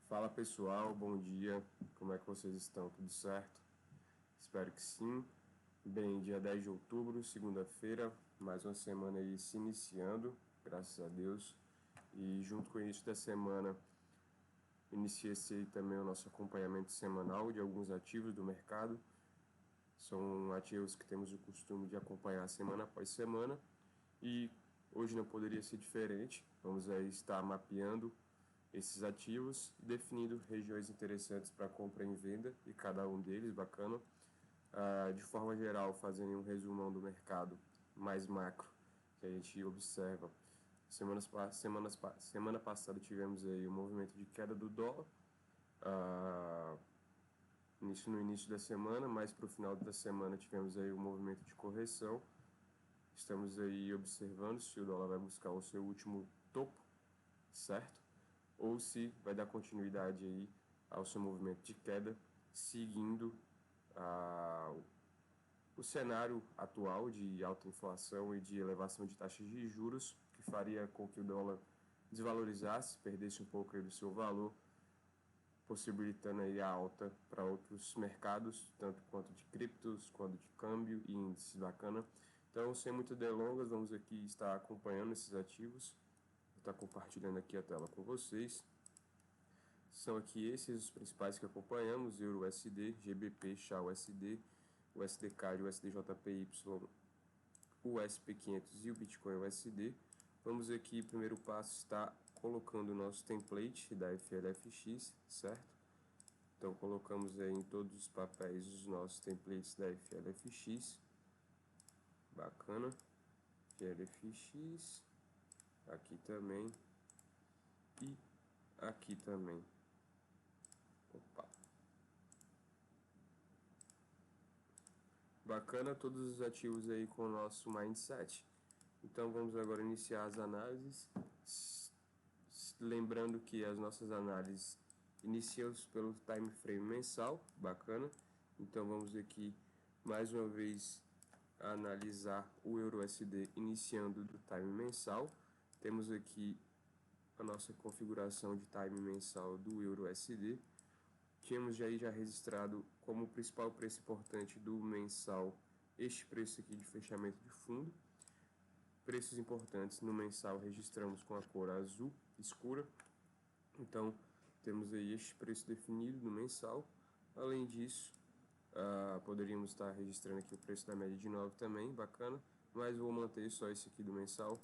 Fala pessoal, bom dia, como é que vocês estão? Tudo certo? Espero que sim. Bem, dia 10 de outubro, segunda-feira, mais uma semana aí se iniciando, graças a Deus. E junto com o início da semana, inicia-se aí também o nosso acompanhamento semanal de alguns ativos do mercado. São ativos que temos o costume de acompanhar semana após semana e hoje não poderia ser diferente. Vamos aí estar mapeando esses ativos e definindo regiões interessantes para compra e venda e cada um deles, bacana. De forma geral, fazendo um resumão do mercado mais macro que a gente observa. Semana passada tivemos aí um movimento de queda do dólar, isso no início da semana, mas para o final da semana tivemos aí um movimento de correção. Estamos aí observando se o dólar vai buscar o seu último topo, certo? Ou se vai dar continuidade aí ao seu movimento de queda, seguindo o cenário atual de alta inflação e de elevação de taxas de juros, que faria com que o dólar desvalorizasse, perdesse um pouco aí do seu valor, possibilitando aí a alta para outros mercados, tanto quanto de criptos, quanto de câmbio e índices, bacana. Então, sem muitas delongas, vamos aqui estar acompanhando esses ativos. Vou estar compartilhando aqui a tela com vocês. São aqui esses os principais que acompanhamos: Euro USD, GBP, XA USD, USDCAD, USDJPY, o SP500 e o Bitcoin USD. Vamos aqui, primeiro passo está colocando o nosso template da FLFX, certo? Então colocamos aí em todos os papéis os nossos templates da FLFX, bacana, FLFX, aqui também e aqui também. Opa. Bacana todos os ativos aí com o nosso mindset. Então vamos agora iniciar as análises. Lembrando que as nossas análises iniciam-se pelo time frame mensal, bacana. Então vamos aqui mais uma vez analisar o Euro USD iniciando do time mensal. Temos aqui a nossa configuração de time mensal do Euro USD. Tínhamos já registrado como principal preço importante do mensal este preço aqui de fechamento de fundo. Preços importantes no mensal registramos com a cor azul escura. Então temos aí este preço definido no mensal. Além disso, poderíamos estar registrando aqui o preço da média de 9 também, bacana. Mas vou manter só esse aqui do mensal.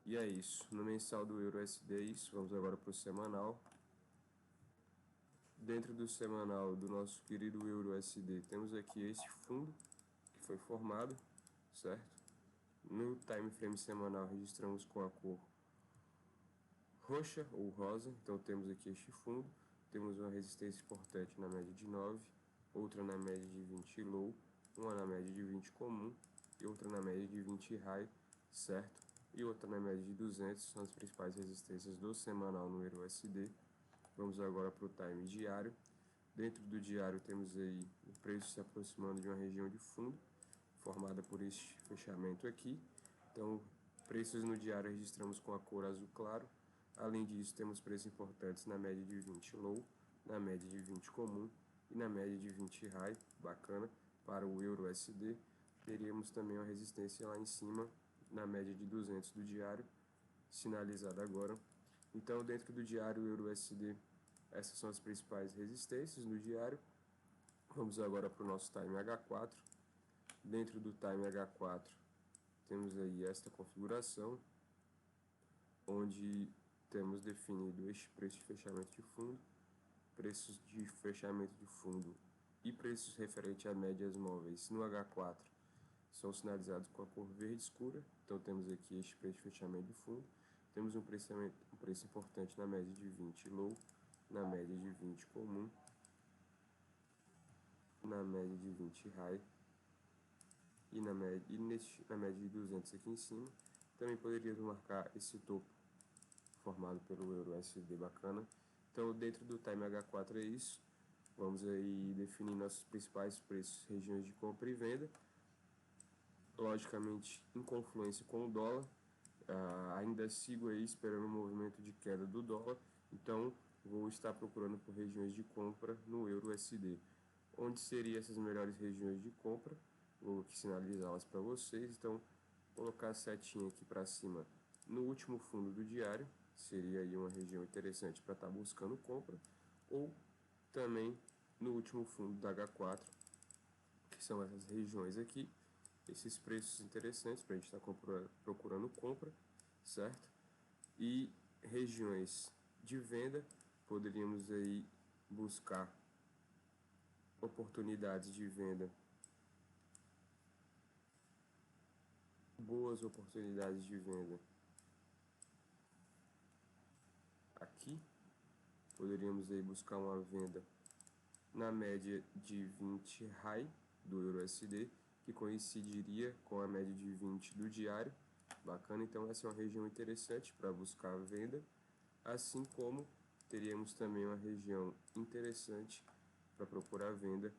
E é isso. No mensal do Euro USD é isso. Vamos agora para o semanal. Dentro do semanal do nosso querido Euro USD, temos aqui este fundo que foi formado, certo? No time frame semanal registramos com a cor roxa ou rosa, então temos aqui este fundo, temos uma resistência importante na média de 9, outra na média de 20 low, uma na média de 20 comum e outra na média de 20 high, certo? E outra na média de 200, são as principais resistências do semanal no Euro USD. Vamos agora para o time diário. Dentro do diário temos aí o preço se aproximando de uma região de fundo, formada por este fechamento aqui. Então, preços no diário registramos com a cor azul claro. Além disso, temos preços importantes na média de 20 low, na média de 20 comum e na média de 20 high, bacana, para o Euro USD. Teríamos também uma resistência lá em cima, na média de 200 do diário, sinalizada agora. Então, dentro do diário Euro USD, essas são as principais resistências no diário. Vamos agora para o nosso time H4. Dentro do time H4, temos aí esta configuração, onde temos definido este preço de fechamento de fundo, preços de fechamento de fundo e preços referentes a médias móveis no H4 são sinalizados com a cor verde escura. Então temos aqui este preço de fechamento de fundo, temos um preço importante na média de 20 low, na média de 20 comum, na média de 20 high e na média de 200 aqui em cima. Também poderíamos marcar esse topo formado pelo Euro USD, bacana. Então dentro do time H4 é isso. Vamos aí definir nossos principais preços, regiões de compra e venda, logicamente em confluência com o dólar. ainda sigo aí esperando o movimento de queda do dólar, então vou estar procurando por regiões de compra no euro USD. Onde seriam essas melhores regiões de compra? Vou aqui sinalizá-las para vocês, então colocar a setinha aqui para cima no último fundo do diário, seria aí uma região interessante para estar buscando compra, ou também no último fundo da H4, que são essas regiões aqui, esses preços interessantes para a gente estar procurando compra, certo? E regiões de venda, poderíamos aí buscar oportunidades de venda, boas oportunidades de venda aqui, poderíamos aí buscar uma venda na média de 20 high do euro USD, que coincidiria com a média de 20 do diário. Bacana, então essa é uma região interessante para buscar a venda, assim como teríamos também uma região interessante para procurar a venda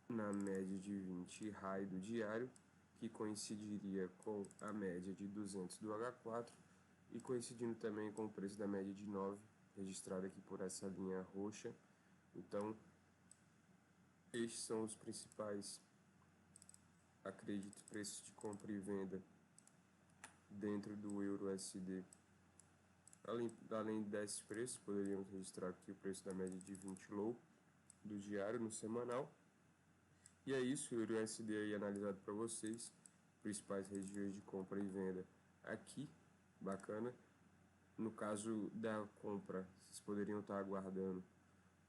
na média de 20 high do diário, que coincidiria com a média de 200 do H4 e coincidindo também com o preço da média de 9, registrado aqui por essa linha roxa. Então, estes são os principais, acredito, preços de compra e venda dentro do euro USD. Além desses preços, poderíamos registrar aqui o preço da média de 20 low do diário no semanal. E é isso, o euro USD aí analisado para vocês, principais regiões de compra e venda aqui, bacana. No caso da compra, vocês poderiam estar aguardando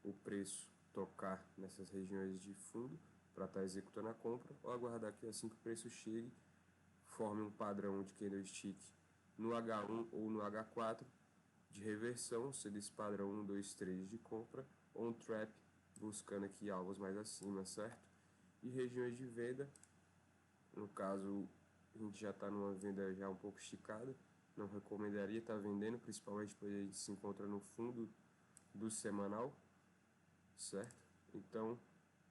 o preço tocar nessas regiões de fundo para estar executando a compra, ou aguardar que assim que o preço chegue, forme um padrão de candlestick no H1 ou no H4 de reversão, sendo esse padrão 1, 2, 3 de compra, ou um trap, buscando aqui alvos mais acima, certo? E regiões de venda, no caso a gente já está numa venda já um pouco esticada, não recomendaria estar vendendo, principalmente porque a gente se encontra no fundo do semanal, certo? Então,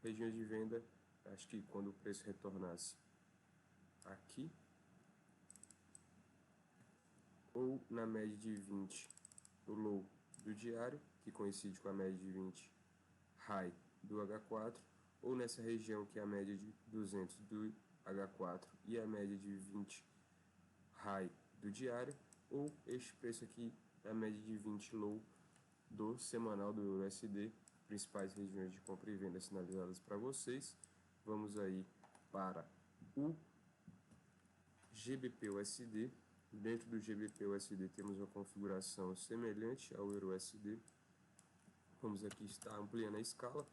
regiões de venda, acho que quando o preço retornasse aqui, ou na média de 20 o low do diário, que coincide com a média de 20 high do H4, ou nessa região que é a média de 200 do H4 e a média de 20 high do diário, ou este preço aqui é a média de 20 low do semanal do euro USD, principais regiões de compra e venda sinalizadas para vocês. Vamos aí para o GBP USD. Dentro do GBP USD temos uma configuração semelhante ao euro USD. Vamos aqui estar ampliando a escala.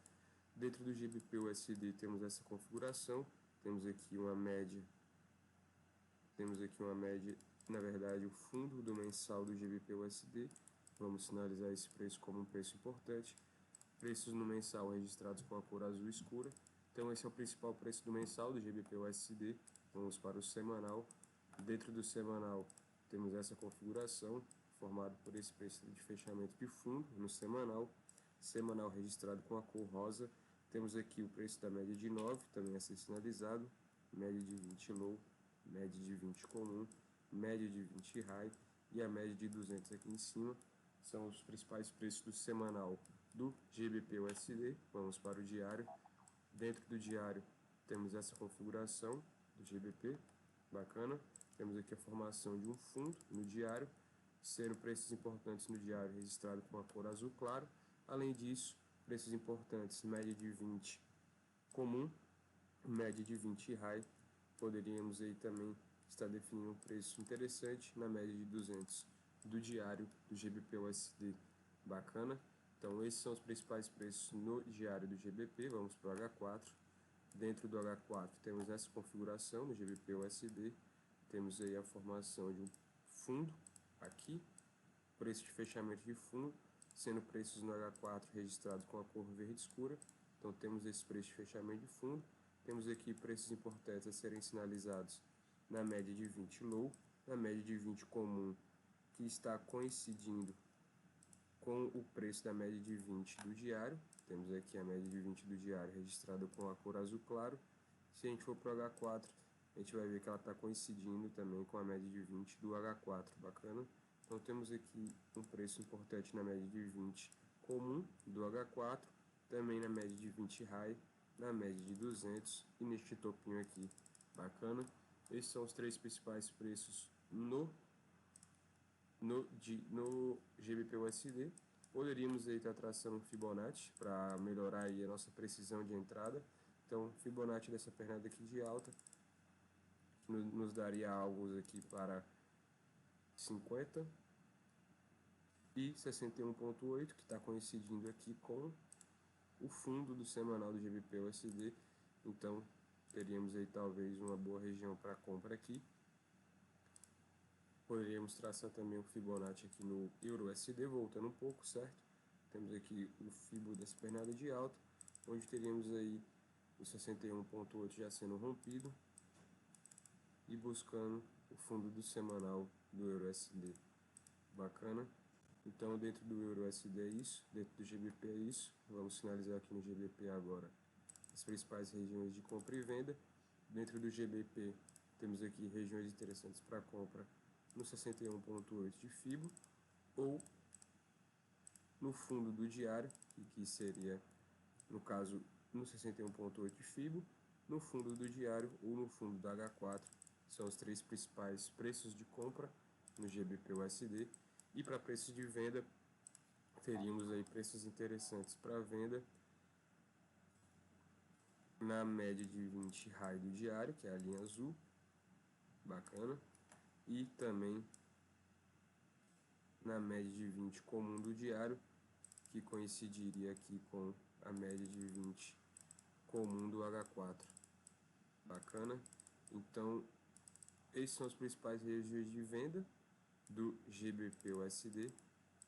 Dentro do GBP USD temos essa configuração. Temos aqui uma média, na verdade o fundo do mensal do GBP USD. Vamos sinalizar esse preço como um preço importante. Preços no mensal registrados com a cor azul escura. Então esse é o principal preço do mensal do GBP USD. Vamos para o semanal. Dentro do semanal temos essa configuração, formado por esse preço de fechamento de fundo no semanal. Semanal registrado com a cor rosa. Temos aqui o preço da média de 9, também a ser sinalizado. Média de 20 low, média de 20 comum, média de 20 high e a média de 200 aqui em cima. São os principais preços do semanal do GBP USD. Vamos para o diário. Dentro do diário temos essa configuração do GBP, bacana. Temos aqui a formação de um fundo no diário, sendo preços importantes no diário registrado com a cor azul claro. Além disso, preços importantes, média de 20 comum, média de 20 high. Poderíamos aí também estar definindo um preço interessante na média de 200 do diário do GBP USD, bacana. Então esses são os principais preços no diário do GBP. Vamos para o H4. Dentro do H4 temos essa configuração no GBP USD. Temos aí a formação de um fundo aqui, preço de fechamento de fundo, sendo preços no H4 registrados com a cor verde escura. Então temos esse preço de fechamento de fundo. Temos aqui preços importantes a serem sinalizados na média de 20 low, na média de 20 comum, que está coincidindo com o preço da média de 20 do diário. Temos aqui a média de 20 do diário registrada com a cor azul claro. Se a gente for para o H4, a gente vai ver que ela está coincidindo também com a média de 20 do H4, bacana? Então temos aqui um preço importante na média de 20 comum do H4, também na média de 20 high, na média de 200 e neste topinho aqui, bacana? Esses são os três principais preços no GBP/USD. Poderíamos aí estar traçando um Fibonacci para melhorar aí a nossa precisão de entrada. Então, Fibonacci dessa pernada aqui de alta nos daria algo aqui para 50 e 61,8, que está coincidindo aqui com o fundo do semanal do GBP/USD. Então, teríamos aí talvez uma boa região para compra aqui. Poderíamos traçar também o Fibonacci aqui no Euro/USD, voltando um pouco, certo? Temos aqui o Fibo dessa pernada de alta, onde teríamos aí o 61,8 já sendo rompido e buscando o fundo do semanal do Euro/USD. Bacana? Então, dentro do Euro/USD é isso, dentro do GBP é isso. Vamos finalizar aqui no GBP agora as principais regiões de compra e venda. Dentro do GBP temos aqui regiões interessantes para compra no 61,8 de FIBO ou no fundo do diário, que seria, no caso, no 61,8 de FIBO, no fundo do diário ou no fundo da H4. São os três principais preços de compra no GBP/USD. E para preços de venda, teríamos aí preços interessantes para venda na média de 20 high do diário, que é a linha azul, bacana, e também na média de 20 comum do diário, que coincidiria aqui com a média de 20 comum do H4, bacana. Então, esses são os principais regiões de venda do GBP/USD,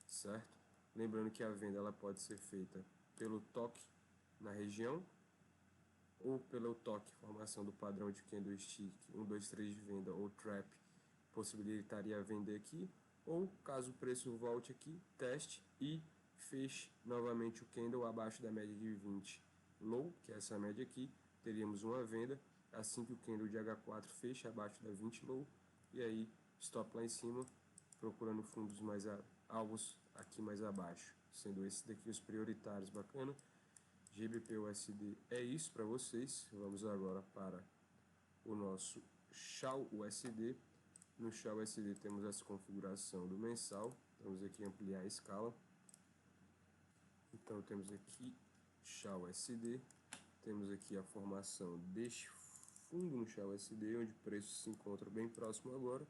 certo? Lembrando que a venda ela pode ser feita pelo toque na região ou pelo toque, formação do padrão de candlestick 1, 2, 3 de venda ou trap, possibilitaria vender aqui, ou caso o preço volte aqui, teste e feche novamente o candle abaixo da média de 20 low, que é essa média aqui, teríamos uma venda assim que o candle de H4 fecha abaixo da 20 low, e aí stop lá em cima, procurando fundos mais alvos aqui mais abaixo, sendo esses daqui os prioritários, bacana. GBP/USD é isso para vocês. Vamos agora para o nosso CHF/USD. No CHF/USD temos essa configuração do mensal. Vamos aqui ampliar a escala. Então temos aqui CHF/USD. Temos aqui a formação deste fundo no CHF/USD, onde o preço se encontra bem próximo agora.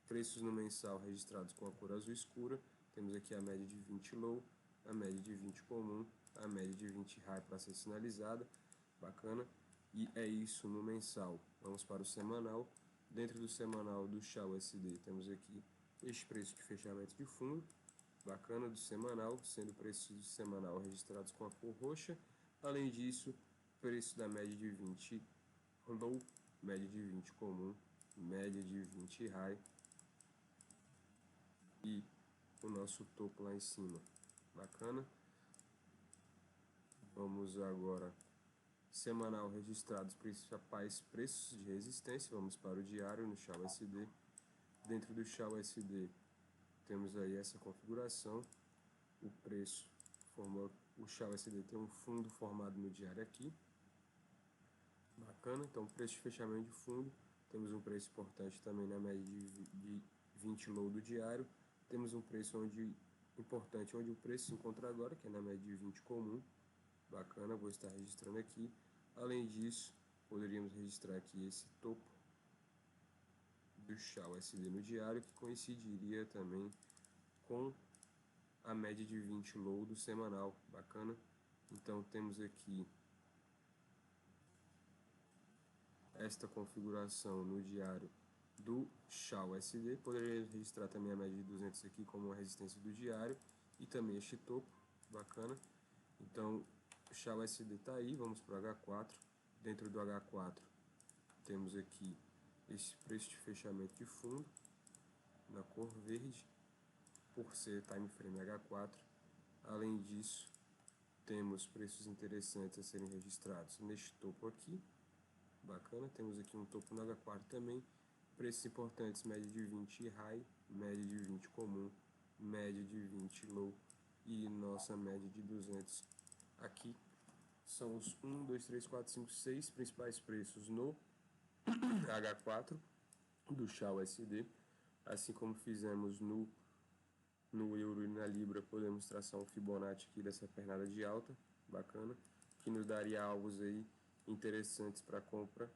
Preços no mensal registrados com a cor azul escura. Temos aqui a média de 20 low, a média de 20 comum, a média de 20 high para ser sinalizada, bacana. E é isso no mensal. Vamos para o semanal. Dentro do semanal do CHF/USD temos aqui este preço de fechamento de fundo, bacana, do semanal, sendo preços do semanal registrados com a cor roxa. Além disso, preço da média de 20 low, média de 20 comum, média de 20 high e o nosso topo lá em cima, bacana. Vamos agora, semanal registrados principais preços de resistência. Vamos para o diário no CHF/USD. Dentro do CHF/USD temos aí essa configuração. O preço o CHF/USD tem um fundo formado no diário aqui, bacana. Então, preço de fechamento de fundo, temos um preço importante também na média de 20 low do diário. Temos um preço importante onde o preço se encontra agora, que é na média de 20 comum, bacana, vou estar registrando aqui. Além disso, poderíamos registrar aqui esse topo do CHF/USD no diário, que coincidiria também com a média de 20 low do semanal, bacana. Então temos aqui esta configuração no diário do CHF/USD. Poderíamos registrar também a média de 200 aqui como uma resistência do diário e também este topo, bacana. Então o CHF/USD está aí, vamos para o H4. Dentro do H4 temos aqui esse preço de fechamento de fundo na cor verde, por ser time frame H4. Além disso, temos preços interessantes a serem registrados neste topo aqui, bacana. Temos aqui um topo no H4 também. Preços importantes, média de 20 high, média de 20 comum, média de 20 low e nossa média de 200 aqui. São os 1, 2, 3, 4, 5, 6 principais preços no H4 do XAUSD, assim como fizemos no euro e na libra. Podemos traçar um Fibonacci aqui dessa pernada de alta, bacana, que nos daria alvos aí interessantes para compra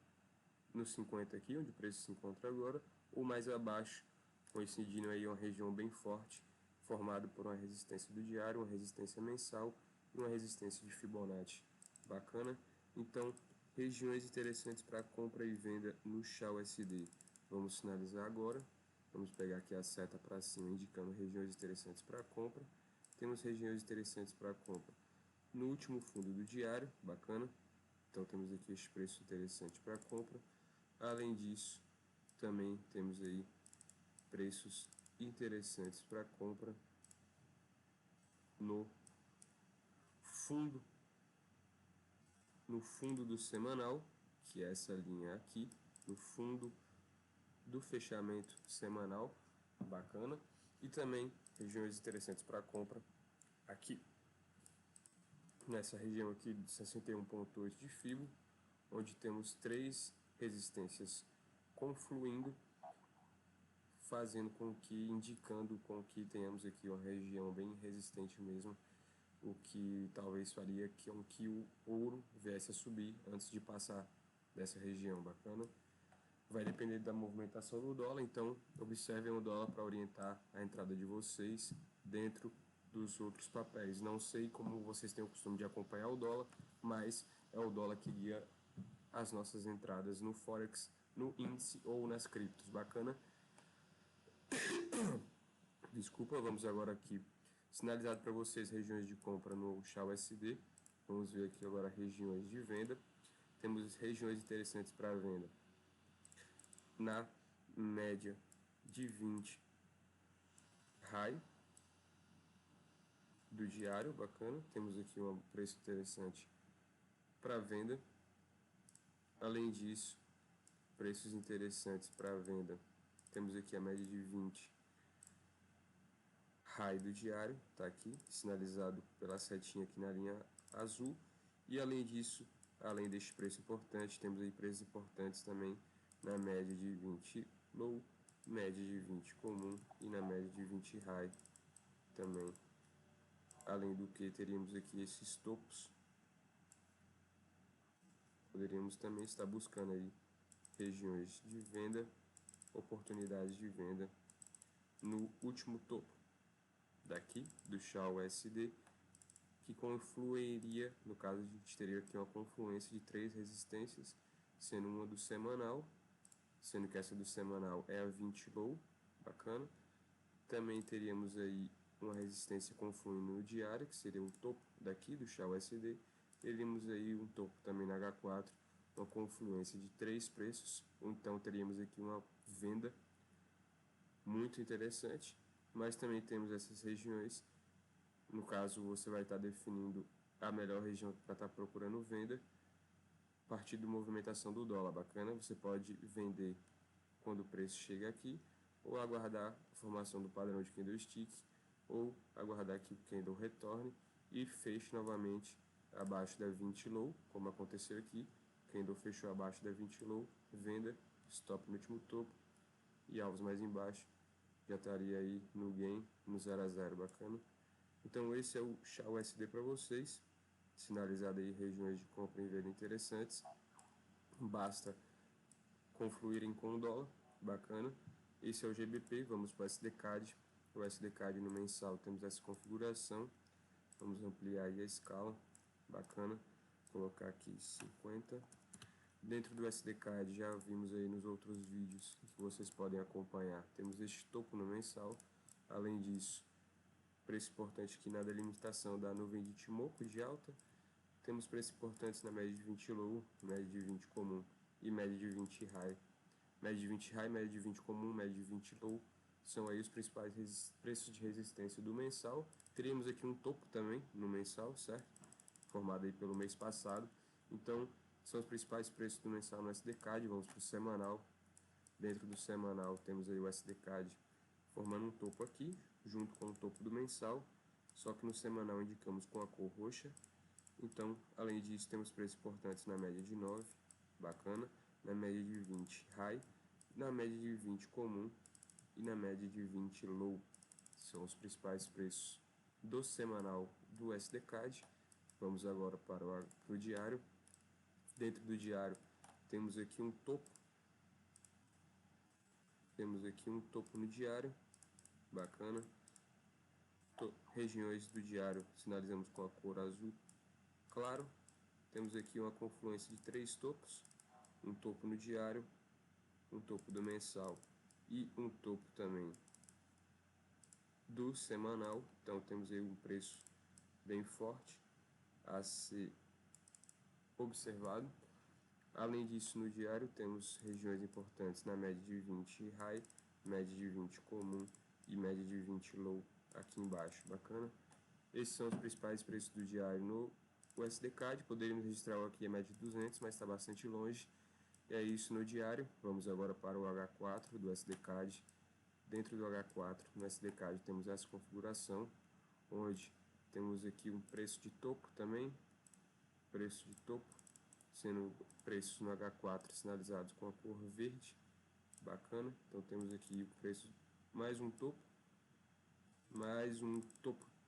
no 50 aqui, onde o preço se encontra agora, ou mais abaixo, coincidindo aí uma região bem forte, formada por uma resistência do diário, uma resistência mensal e uma resistência de Fibonacci, bacana. Então, regiões interessantes para compra e venda no XAUSD. Vamos finalizar agora. Vamos pegar aqui a seta para cima, indicando regiões interessantes para compra. Temos regiões interessantes para compra no último fundo do diário, bacana. Então temos aqui este preço interessante para compra. Além disso, também temos aí preços interessantes para compra no fundo do semanal, que é essa linha aqui, no fundo do fechamento semanal, bacana, e também regiões interessantes para compra aqui nessa região aqui de 61,8 de Fibo, onde temos 3 resistências confluindo, indicando com que tenhamos aqui uma região bem resistente mesmo, o que talvez faria que o ouro viesse a subir antes de passar dessa região, bacana. Vai depender da movimentação do dólar, então observem o dólar para orientar a entrada de vocês dentro dos outros papéis. Não sei como vocês têm o costume de acompanhar o dólar, mas é o dólar que guia as nossas entradas no Forex, no índice ou nas criptos, bacana? Desculpa, vamos agora aqui sinalizado para vocês regiões de compra no XAUSD. Vamos ver aqui agora regiões de venda. Temos regiões interessantes para venda na média de 20 high do diário, bacana. Temos aqui um preço interessante para venda. Além disso, preços interessantes para venda. Temos aqui a média de 20 high do diário, tá aqui, sinalizado pela setinha aqui na linha azul. E além disso, além deste preço importante, temos aí preços importantes também na média de 20 low, média de 20 comum e na média de 20 high também. Além do que, teríamos aqui esses topos. Poderíamos também estar buscando aí regiões de venda, oportunidades de venda no último topo daqui do XAUSD, que confluiria, no caso a gente teria aqui uma confluência de 3 resistências, sendo uma do semanal, sendo que essa do semanal é a 20 low, bacana. Também teríamos aí uma resistência confluindo no diário, que seria um topo daqui do XAUSD. Teríamos aí um topo também na H4, uma confluência de 3 preços, então teríamos aqui uma venda muito interessante, mas também temos essas regiões. No caso, você vai estar definindo a melhor região para estar procurando venda a partir da movimentação do dólar, bacana. Você pode vender quando o preço chega aqui, ou aguardar a formação do padrão de candlestick, ou aguardar que o candle retorne e feche novamente abaixo da 20 low, como aconteceu aqui. O candle fechou abaixo da 20 low, venda, stop no último topo e alvos mais embaixo, já estaria aí no gain, no 0 a 0, bacana. Então esse é o XAUSD para vocês, sinalizado aí regiões de compra e venda interessantes. Basta confluírem com o dólar, bacana. Esse é o GBP, vamos para o SDCAD. O SDCAD no mensal temos essa configuração. Vamos ampliar aí a escala, bacana. Vou colocar aqui 50. Dentro do SDCAD já vimos aí nos outros vídeos que vocês podem acompanhar. Temos este topo no mensal. Além disso, preço importante aqui na delimitação da nuvem de Ichimoku de alta. Temos preços importantes na média de 20 low, média de 20 comum e média de 20 high. Média de 20 high, média de 20 comum, média de 20 low. São aí os principais preços de resistência do mensal. Teríamos aqui um topo também no mensal, certo? Formado aí pelo mês passado. Então, são os principais preços do mensal no SDCAD. Vamos para o semanal. Dentro do semanal temos aí o SDCAD formando um topo aqui, junto com o topo do mensal, só que no semanal indicamos com a cor roxa. Então, além disso, temos preços importantes na média de 9, bacana, na média de 20 high, na média de 20 comum e na média de 20 low. São os principais preços do semanal do SDCAD. Vamos agora para o diário. Dentro do diário temos aqui um topo. Temos aqui um topo no diário, bacana. Regiões do diário sinalizamos com a cor azul claro. Temos aqui uma confluência de 3 topos, um topo no diário, um topo do mensal e um topo também do semanal. Então temos aí um preço bem forte a ser observado. Além disso, no diário temos regiões importantes na média de 20 high, média de 20 comum e média de 20 low aqui embaixo, bacana. Esses são os principais preços do diário no SDCAD. Poderíamos registrar aqui a média de 200, mas está bastante longe. E é isso no diário. Vamos agora para o H4 do SDCAD. Dentro do H4, no SDCAD, temos essa configuração, onde temos aqui um preço de topo também, preço de topo, sendo preços no H4 sinalizados com a cor verde, bacana. Então temos aqui o preço, mais um topo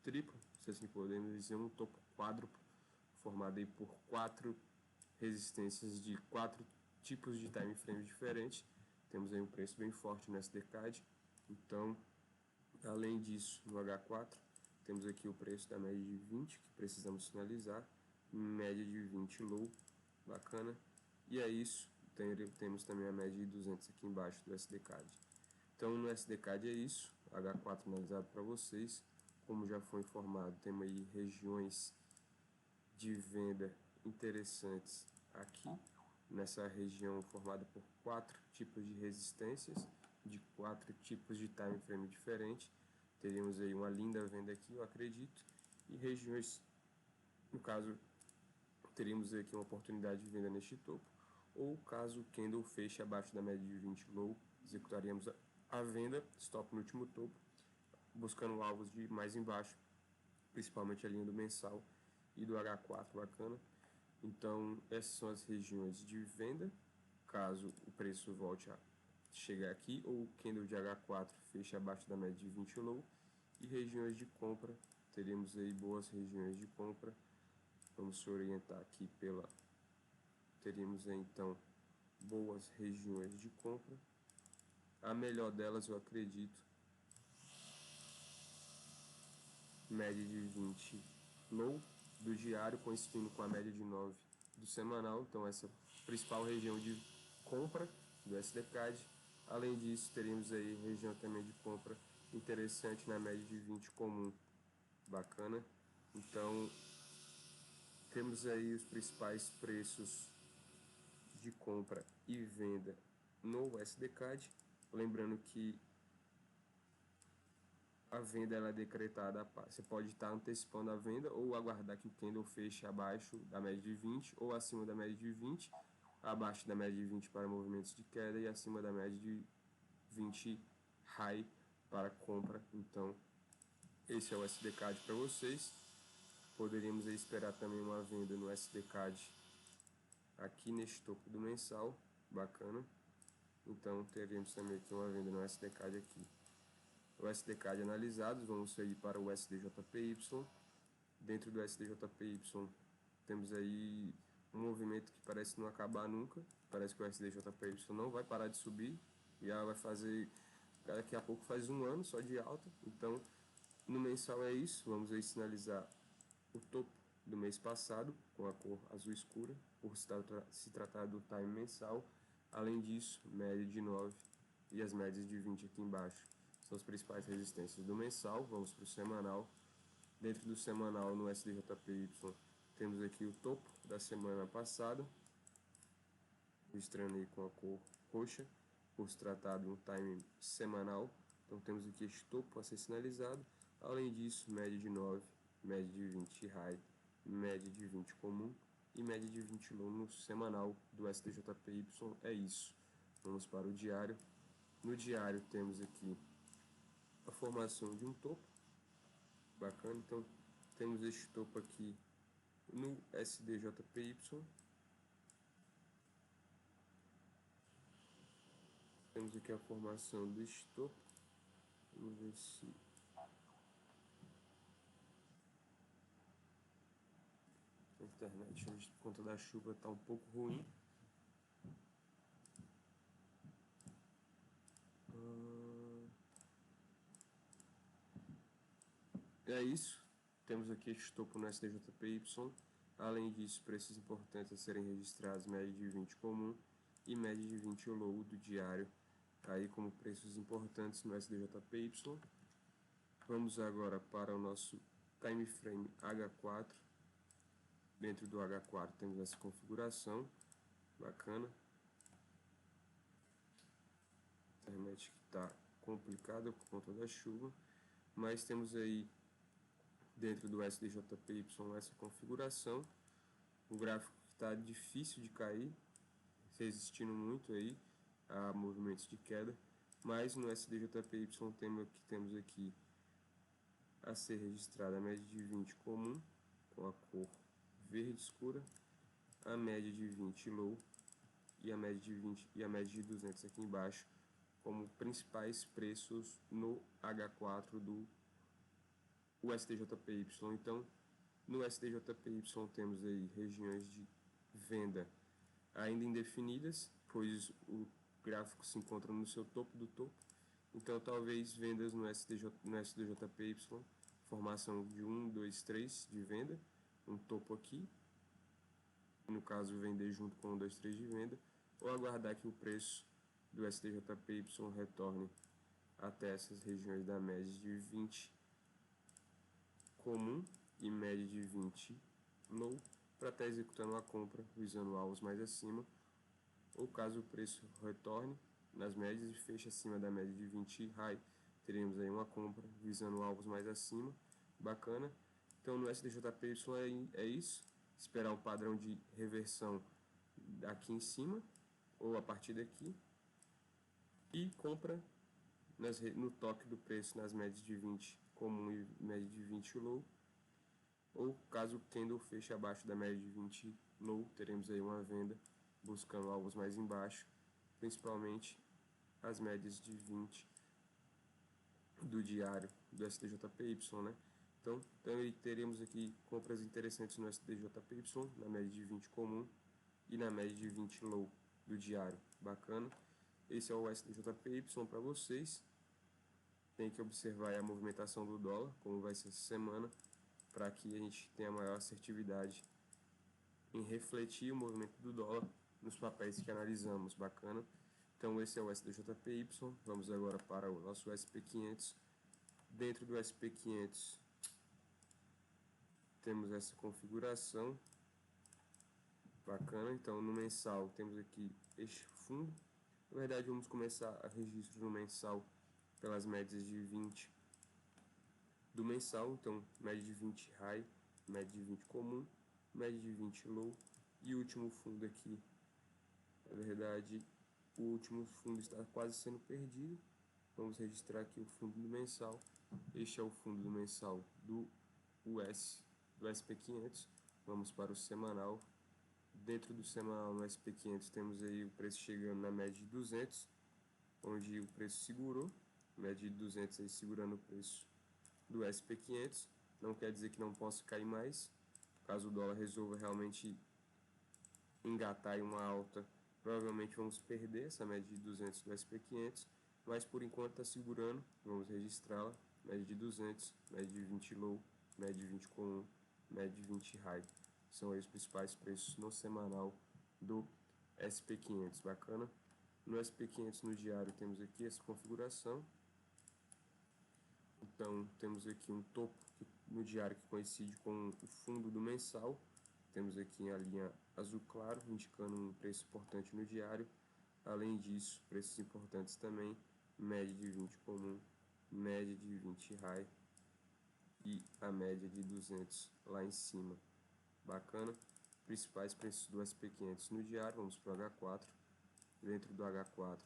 triplo, se assim podemos dizer, um topo quádruplo, formado aí por 4 resistências de 4 tipos de time frame diferentes. Temos aí um preço bem forte no SDCAD. Então, além disso, no H4, temos aqui o preço da média de 20, que precisamos sinalizar, média de 20 low, bacana. E é isso, temos também a média de 200 aqui embaixo do SDCAD. Então, no SDCAD é isso, H4 analisado para vocês. Como já foi informado, temos aí regiões de venda interessantes aqui, nessa região formada por 4 tipos de resistências, de 4 tipos de time frame diferentes. Teríamos aí uma linda venda aqui, eu acredito, e regiões, no caso, teríamos aqui uma oportunidade de venda neste topo, ou caso o candle feche abaixo da média de 20 low, executaríamos a venda, stop no último topo, buscando alvos de mais embaixo, principalmente a linha do mensal e do H4, bacana. Então, essas são as regiões de venda, caso o preço volte a chegar aqui, ou o candle de H4 feche abaixo da média de 20 low. E regiões de compra, teremos aí boas regiões de compra. Vamos se orientar aqui pela... Teríamos aí, então, boas regiões de compra. A melhor delas, eu acredito, média de 20 low do diário, coincidindo com a média de 9 do semanal. Então, essa principal região de compra do SDCAD. Além disso, teremos aí região também de compra interessante na média de 20 comum, bacana. Então, temos aí os principais preços de compra e venda no SDCAD. Lembrando que a venda ela é decretada, você pode estar antecipando a venda ou aguardar que o candle feche abaixo da média de 20 ou acima da média de 20, abaixo da média de 20 para movimentos de queda e acima da média de 20 high para compra. Então, esse é o SDCAD para vocês. Poderíamos esperar também uma venda no SDCAD aqui neste topo do mensal, bacana. Então, teremos também aqui uma venda no SDCAD aqui. O SDCAD analisados, vamos sair para o SDJPY. Dentro do SDJPY temos aí um movimento que parece não acabar nunca. Parece que o SDJPY não vai parar de subir, já vai fazer, daqui a pouco faz um ano só de alta. Então, no mensal é isso, vamos aí sinalizar o topo do mês passado com a cor azul escura, por se tratar do time mensal. Além disso, média de 9 e as médias de 20 aqui embaixo são as principais resistências do mensal. Vamos para o semanal. Dentro do semanal, no SDJPY, temos aqui o topo da semana passada, registrando aí com a cor roxa, por se tratar de um time semanal. Então temos aqui este topo a ser sinalizado. Além disso, média de 9, média de 20 high, média de 20 comum e média de 20 low no semanal do STJPY. É isso. Vamos para o diário. No diário temos aqui a formação de um topo. Bacana, então temos este topo aqui no SDJPY. Temos aqui a formação deste topo. Vamos ver se a internet hoje, por conta da chuva, está um pouco ruim. É isso. Temos aqui este topo no SDJPY. Além disso, preços importantes a serem registrados: média de 20 comum e média de 20 low do diário, aí como preços importantes no SDJPY. Vamos agora para o nosso time frame H4. Dentro do H4 temos essa configuração bacana. A internet que está complicada por conta da chuva, mas temos aí dentro do SDJPY essa configuração. O gráfico está difícil de cair, resistindo muito aí a movimentos de queda, mas no SDJPY temos aqui a ser registrada a média de 20 comum com a cor verde escura, a média de 20 low e a média de 20 e a média de 200 aqui embaixo como principais preços no H4 do STJPY. Então, no STJPY temos aí regiões de venda ainda indefinidas, pois o gráfico se encontra no seu topo do topo. Então, talvez vendas no STJPY, formação de 1, 2, 3 de venda, um topo aqui, no caso vender junto com 1, 2, 3 de venda, ou aguardar que o preço do STJPY retorne até essas regiões da média de 20 comum e média de 20 low para estar executando a compra visando alvos mais acima, ou caso o preço retorne nas médias e feche acima da média de 20 high, teremos aí uma compra visando alvos mais acima, bacana. Então no SDJPY é isso, esperar um padrão de reversão aqui em cima ou a partir daqui e compra no toque do preço nas médias de 20 comum e média de 20 low, ou caso o candle feche abaixo da média de 20 low, teremos aí uma venda buscando alvos mais embaixo, principalmente as médias de 20 do diário do STJPY, né? Então teremos aqui compras interessantes no STJPY na média de 20 comum e na média de 20 low do diário, bacana. Esse é o STJPY para vocês. Tem que observar a movimentação do dólar, como vai ser essa semana, para que a gente tenha maior assertividade em refletir o movimento do dólar nos papéis que analisamos, bacana. Então esse é o SDJPY, vamos agora para o nosso SP500. Dentro do SP500 temos essa configuração, bacana. Então no mensal temos aqui este fundo. Na verdade vamos começar a registro no mensal pelas médias de 20 do mensal, então média de 20 high, média de 20 comum, média de 20 low e o último fundo aqui. Na verdade, o último fundo está quase sendo perdido. Vamos registrar aqui o fundo do mensal. Este é o fundo do mensal do SP500. Vamos para o semanal. Dentro do semanal no SP500 temos aí o preço chegando na média de 200, onde o preço segurou, média de 200 aí segurando o preço do SP500. Não quer dizer que não possa cair mais, caso o dólar resolva realmente engatar em uma alta, provavelmente vamos perder essa média de 200 do SP500, mas por enquanto está segurando, vamos registrá-la, média de 200, média de 20 low, média de 20 comum, média de 20 high. São aí os principais preços no semanal do SP500, bacana. No SP500 no diário temos aqui essa configuração. Então temos aqui um topo no diário que coincide com o fundo do mensal. Temos aqui a linha azul claro, indicando um preço importante no diário. Além disso, preços importantes também, média de 20 comum, média de 20 high e a média de 200 lá em cima. Bacana. principais preços do SP500 no diário. Vamos para o H4. Dentro do H4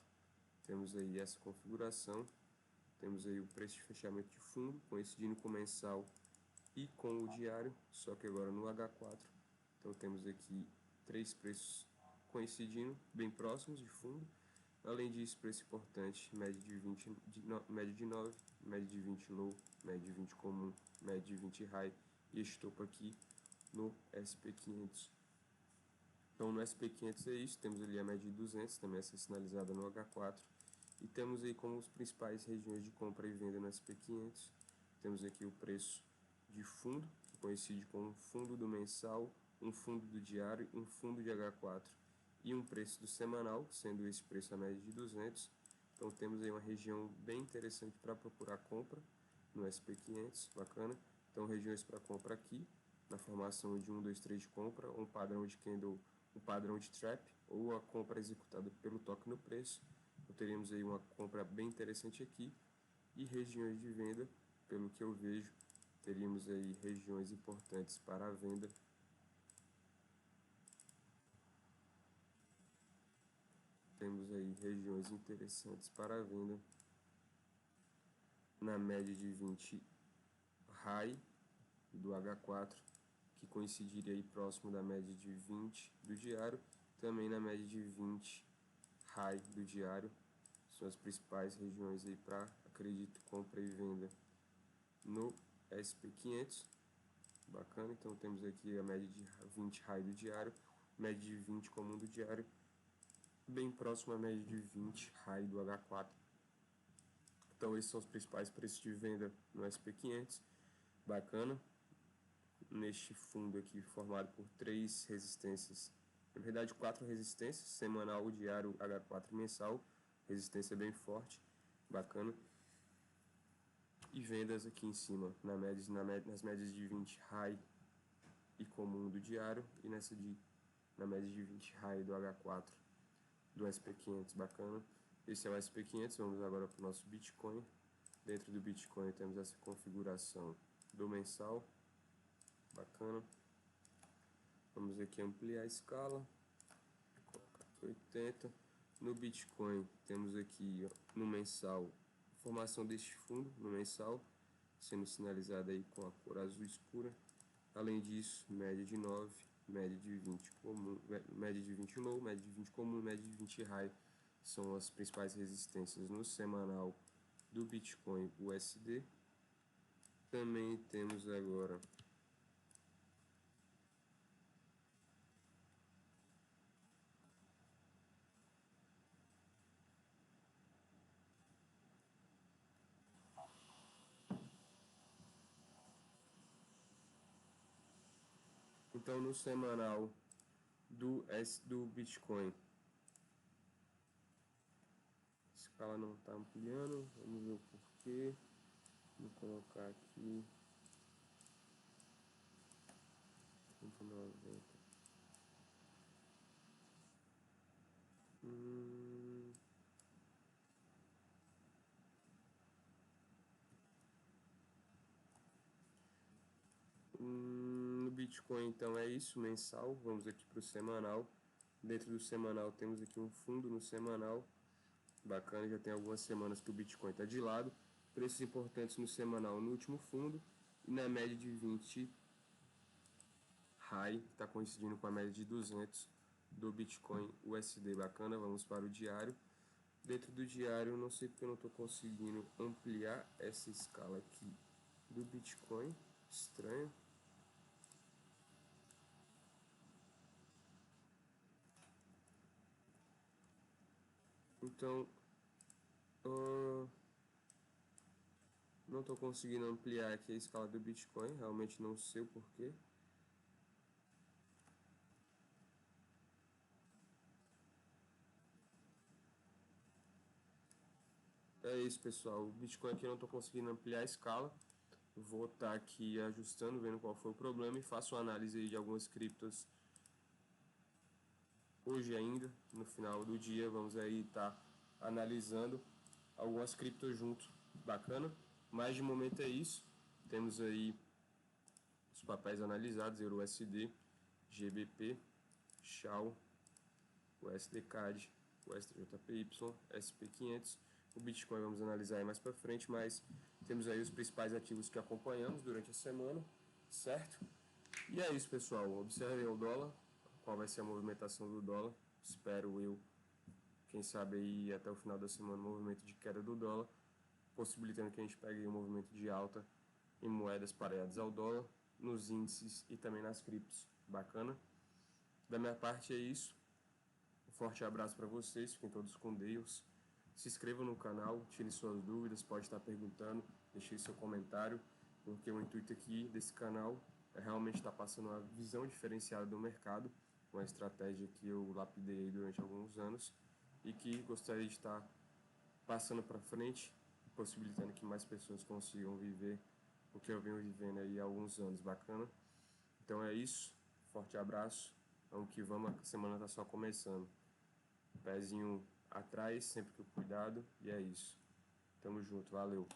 temos aí essa configuração. Temos aí o preço de fechamento de fundo, coincidindo com o mensal e com o diário, só que agora no H4. Então temos aqui 3 preços coincidindo, bem próximos de fundo. Além disso, preço importante, média de 20, média de 9, média de 20 low, média de 20 comum, média de 20 high e este topo aqui no SP500. Então no SP500 é isso, temos ali a média de 200, também essa sinalizada no H4. E temos aí como as principais regiões de compra e venda no SP500. Temos aqui o preço de fundo, que coincide com um fundo do mensal, um fundo do diário, um fundo de H4 e um preço do semanal, sendo esse preço a média de 200. Então temos aí uma região bem interessante para procurar compra no SP500, bacana. Então regiões para compra aqui, na formação de 1, 2, 3 de compra, um padrão de candle, um padrão de trap, ou a compra executada pelo toque no preço. Então teríamos aí uma compra bem interessante aqui. E regiões de venda, pelo que eu vejo, teríamos aí regiões importantes para a venda. Temos aí regiões interessantes para a venda na média de 20 high do H4, que coincidiria aí próximo da média de 20 do diário, também na média de 20 high do diário. São as principais regiões aí para, acredito, compra e venda no SP500. Bacana, então temos aqui a média de 20 high do diário, média de 20 comum do diário, bem próximo à média de 20 high do H4. Então esses são os principais preços de venda no SP500. Bacana. Neste fundo aqui formado por 3 resistências, na verdade 4 resistências, semanal, diário, H4 mensal, resistência bem forte, bacana. E vendas aqui em cima, nas médias de 20 high e comum do diário, e na média de 20 high do H4 do SP500, bacana. Esse é o SP500, vamos agora para o nosso Bitcoin. Dentro do Bitcoin temos essa configuração do mensal, bacana. Vamos aqui ampliar a escala, colocar 80. No Bitcoin temos aqui, ó, no mensal, formação deste fundo no mensal, sendo sinalizada aí com a cor azul escura. Além disso, média de 9, média de 20 comum, média de 20 low, média de 20 comum, média de 20 high são as principais resistências no semanal do Bitcoin USD. Também temos agora então no semanal do Bitcoin, a escala não está ampliando, vamos ver o porquê. Vou colocar aqui 90. No Bitcoin então é isso, mensal. Vamos aqui para o semanal. Dentro do semanal temos aqui um fundo no semanal, bacana, já tem algumas semanas que o Bitcoin está de lado. Preços importantes no semanal no último fundo e na média de 20 high, que está coincidindo com a média de 200 do Bitcoin USD, bacana. Vamos para o diário. Dentro do diário, não sei porque eu não estou conseguindo ampliar essa escala aqui do Bitcoin, estranho. Então, não estou conseguindo ampliar aqui a escala do Bitcoin, realmente não sei o porquê. É isso, pessoal, o Bitcoin aqui eu não estou conseguindo ampliar a escala. Vou estar aqui ajustando, vendo qual foi o problema e faço uma análise aí de algumas criptos hoje ainda, no final do dia. Vamos aí estar analisando algumas criptos junto, bacana. Mas de momento é isso. Temos aí os papéis analisados, EURUSD, GBP, SHAU, o SDCAD, o STJPY, SP500. O Bitcoin vamos analisar aí mais para frente, mas temos aí os principais ativos que acompanhamos durante a semana, certo? E é isso, pessoal. Observem o dólar, qual vai ser a movimentação do dólar. Espero eu, quem sabe aí até o final da semana, um movimento de queda do dólar, possibilitando que a gente pegue um movimento de alta em moedas pareadas ao dólar, nos índices e também nas criptos. Bacana? Da minha parte é isso. Um forte abraço para vocês, fiquem todos com Deus. Se inscrevam no canal, tirem suas dúvidas, pode estar perguntando, deixe seu comentário, porque o intuito aqui desse canal é realmente estar passando uma visão diferenciada do mercado, uma estratégia que eu lapidei durante alguns anos e que gostaria de estar passando para frente, possibilitando que mais pessoas consigam viver o que eu venho vivendo aí há alguns anos. Bacana? Então é isso, forte abraço, vamos que vamos, a semana está só começando. Pezinho atrás, sempre com cuidado, e é isso. Tamo junto, valeu.